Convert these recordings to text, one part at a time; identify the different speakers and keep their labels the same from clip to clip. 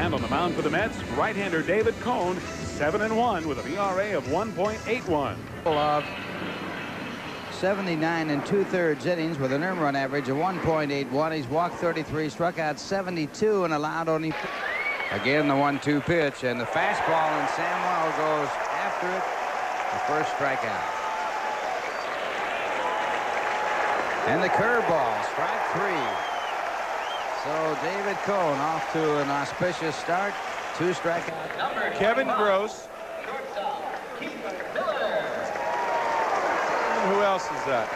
Speaker 1: And on the mound for the Mets, right-hander David Cone, 7-1 with an ERA of 1.81.
Speaker 2: Of 79 and 2/3 innings with an earned run average of 1.81. He's walked 33, struck out 72, and allowed only. Again, the 1-2 pitch, and the fastball, and Samuel goes after it. The first strikeout. And the curveball, strike 3. So David Cone off to an auspicious start. 2 strikeouts.
Speaker 3: Kevin Gross. And who else is that?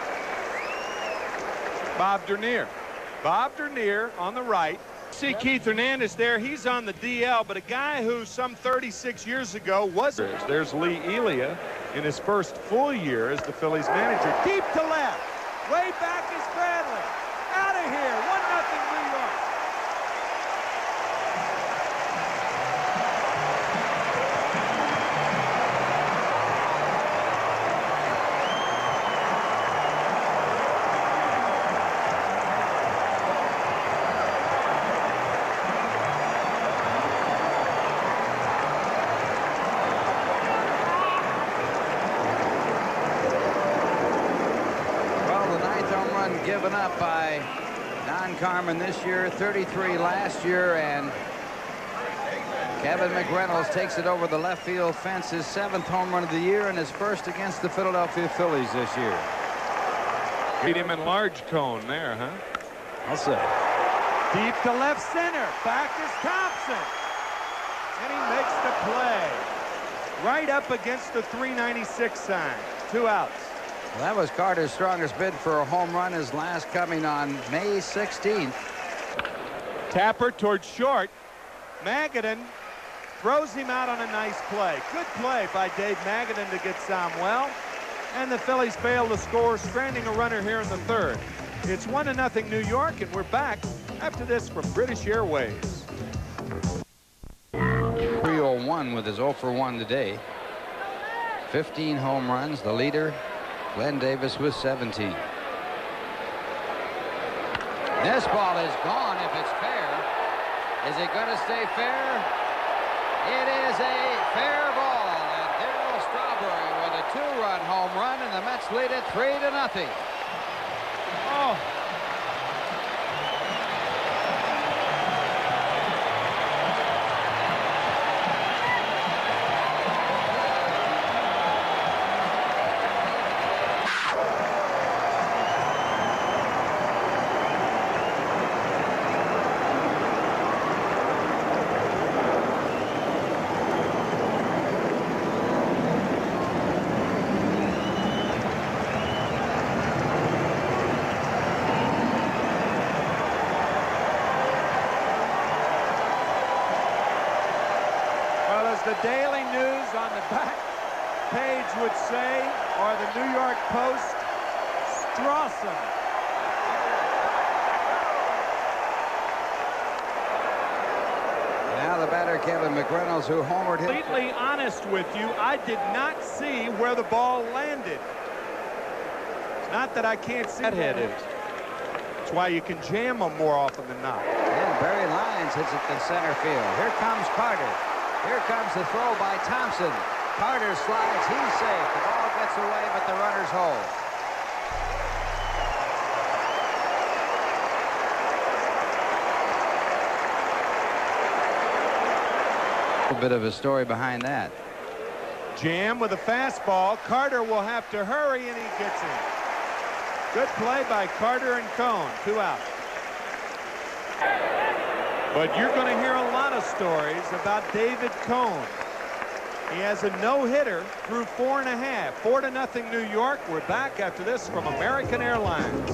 Speaker 3: Bob Dernier. Bob Dernier on the right. See Keith Hernandez there. He's on the DL, but a guy who some 36 years ago was. There's Lee Elia in his first full year as the Phillies manager. Deep to left. Way back is Bradley. Out of here. 1-0 New York.
Speaker 2: Given up by Don Carmen this year, 33 last year, and Kevin McReynolds takes it over the left field fence, his 7th home run of the year and his first against the Philadelphia Phillies this year.
Speaker 3: Beat him in large cone there, huh?
Speaker 2: I'll say.
Speaker 3: Deep to left center. Back is Thompson. And he makes the play. Right up against the 396 sign. 2 outs.
Speaker 2: Well, that was Carter's strongest bid for a home run, his last coming on May 16th.
Speaker 3: Tapper towards short. Magadan throws him out on a nice play. Good play by Dave Magadan to get Samuel. And the Phillies fail to score, stranding a runner here in the 3rd. It's 1-0 New York, and we're back after this from British Airways.
Speaker 2: 301 with his 0 for 1 today. 15 home runs, the leader. Glenn Davis with 17. This ball is gone if it's fair. Is it going to stay fair? It is a fair ball. And Darryl Strawberry with a 2-run home run, and the Mets lead it 3-0.
Speaker 3: Oh. The Daily News on the back page would say, or the New York Post, Strawson.
Speaker 2: Now the batter, Kevin McReynolds, who homered him.
Speaker 3: Completely honest with you, I did not see where the ball landed. It's not that I can't see it headed. That's why you can jam them more often than not.
Speaker 2: And Barry Lyons hits it to center field. Here comes Carter. Here comes the throw by Thompson. Carter slides. He's safe. The ball gets away, but the runners hold. A bit of a story behind that.
Speaker 3: Jam with a fastball. Carter will have to hurry, and he gets in. Good play by Carter and Cone. 2 out. But you're going to hear a lot of stories about David Cone. He has a no-hitter through 4.5. 4-0 New York. We're back after this from American Airlines.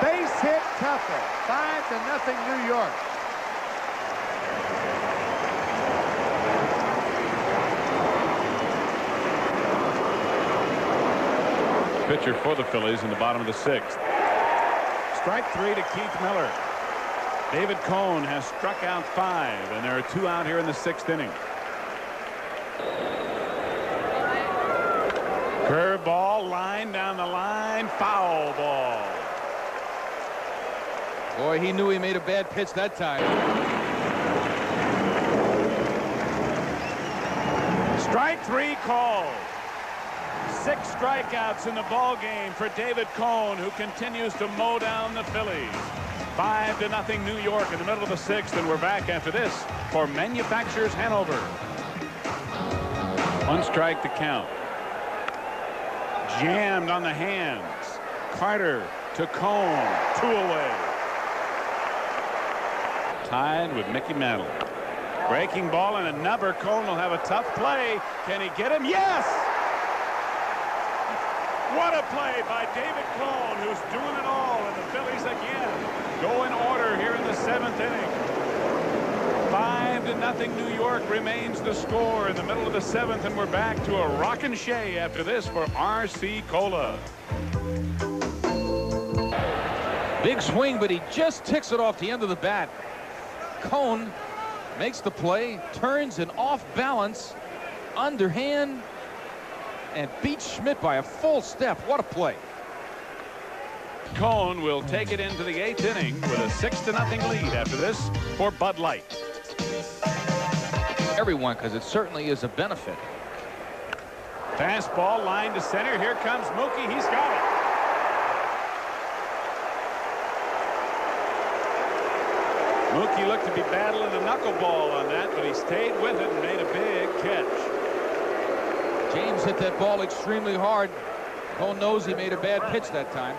Speaker 3: Base hit Tuffle. 5-0 New York.
Speaker 1: Pitcher for the Phillies in the bottom of the 6th. Strike 3 to Keith Miller. David Cone has struck out 5, and there are 2 out here in the 6th inning. Curveball, line down the line, foul ball.
Speaker 4: Boy, he knew he made a bad pitch that time.
Speaker 1: Strike 3 called. 6 strikeouts in the ball game for David Cone, who continues to mow down the Phillies. 5-0 New York in the middle of the 6th, and we're back after this for Manufacturers Hanover. 1 strike to count. Jammed on the hands. Carter to Cone. 2 away. Tied with Mickey Mantle. Breaking ball and another. Cone will have a tough play. Can he get him? Yes! What a play by David Cone, who's doing it all, and the Phillies again go in order here in the 7th inning. 5-0 New York remains the score in the middle of the 7th, and we're back to a rockin' Shea after this for R.C. Cola.
Speaker 4: Big swing, but he just ticks it off the end of the bat. Cone makes the play, turns and off balance, underhand, and beats Schmidt by a full step. What a play.
Speaker 1: Cone will take it into the 8th inning with a 6-0 lead after this for Bud Light.
Speaker 4: Everyone, because it certainly is a benefit.
Speaker 1: Fastball line to center. Here comes Mookie. He's got it. Mookie looked to be battling a knuckleball on that, but he stayed with it and made a big catch.
Speaker 4: James hit that ball extremely hard. Cone knows he made a bad pitch that time.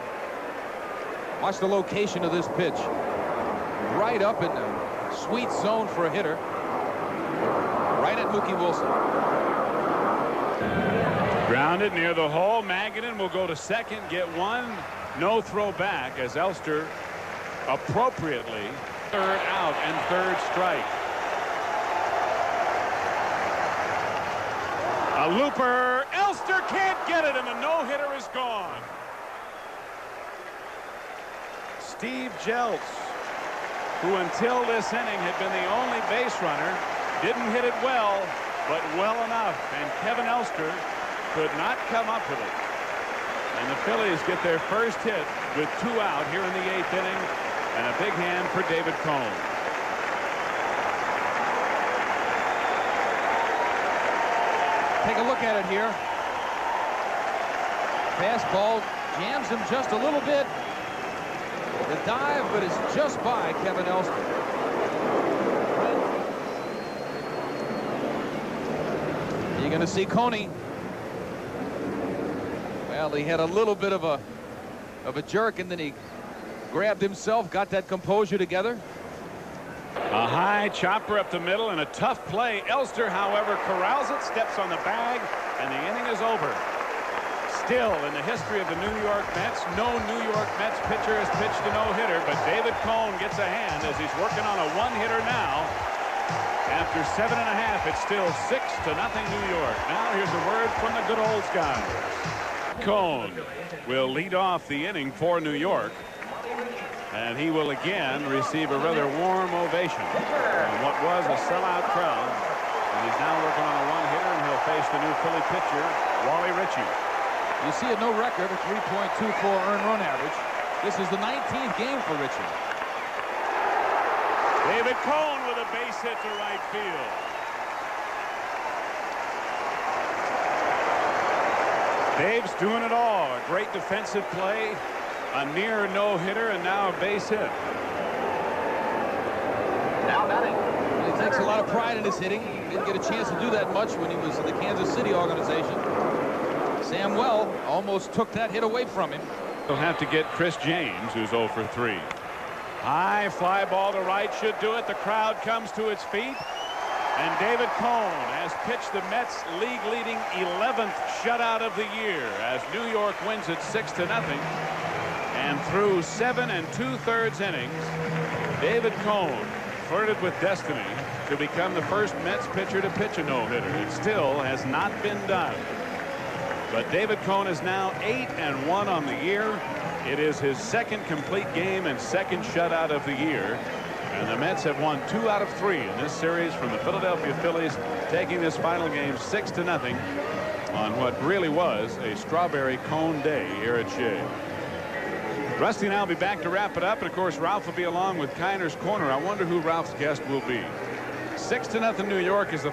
Speaker 4: Watch the location of this pitch. Right up in the sweet zone for a hitter. Right at Mookie Wilson.
Speaker 1: Grounded near the hole. Magadan will go to second, get 1. No throw back as Elster appropriately 3rd out and 3rd strike. A looper. Elster can't get it, and the no-hitter is gone. Steve Jeltz, who until this inning had been the only base runner, didn't hit it well, but well enough, and Kevin Elster could not come up with it. And the Phillies get their first hit with 2 out here in the 8th inning, and a big hand for David Cone.
Speaker 4: Take a look at it here. Fastball jams him just a little bit. The dive, but it's just by Kevin Elster. You're going to see Coney. Well, he had a little bit of a jerk, and then he grabbed himself, got that composure together.
Speaker 1: A high chopper up the middle and a tough play. Elster, however, corrals it, steps on the bag, and the inning is over. Still, in the history of the New York Mets, no New York Mets pitcher has pitched a no-hitter, but David Cone gets a hand as he's working on a 1-hitter now. After 7 1/2, it's still 6-0 New York. Now here's a word from the good old guys. Cone will lead off the inning for New York. And he will again receive a rather warm ovation from what was a sellout crowd. And he's now working on a 1-hitter, and he'll face the new Philly pitcher, Wally Ritchie.
Speaker 4: You see a no record, a 3.24 earned run average. This is the 19th game for Ritchie.
Speaker 1: David Cone with a base hit to right field. Dave's doing it all. A great defensive play. A near no-hitter, and now a base hit.
Speaker 4: Now batting. He takes a lot of pride in his hitting. Didn't get a chance to do that much when he was in the Kansas City organization. Sam Well almost took that hit away from him.
Speaker 1: He'll have to get Chris James, who's 0 for 3. High fly ball to right should do it. The crowd comes to its feet. And David Cone has pitched the Mets' league-leading 11th shutout of the year as New York wins it 6-0. And through 7 2/3 innings, David Cone flirted with destiny to become the first Mets pitcher to pitch a no-hitter. It still has not been done. But David Cone is now 8-1 on the year. It is his 2nd complete game and 2nd shutout of the year. And the Mets have won 2 out of 3 in this series from the Philadelphia Phillies, taking this final game 6-0 on what really was a strawberry cone day here at Shea. Rusty and I will be back to wrap it up, and of course Ralph will be along with Kiner's Corner. I wonder who Ralph's guest will be. 6-0 New York is the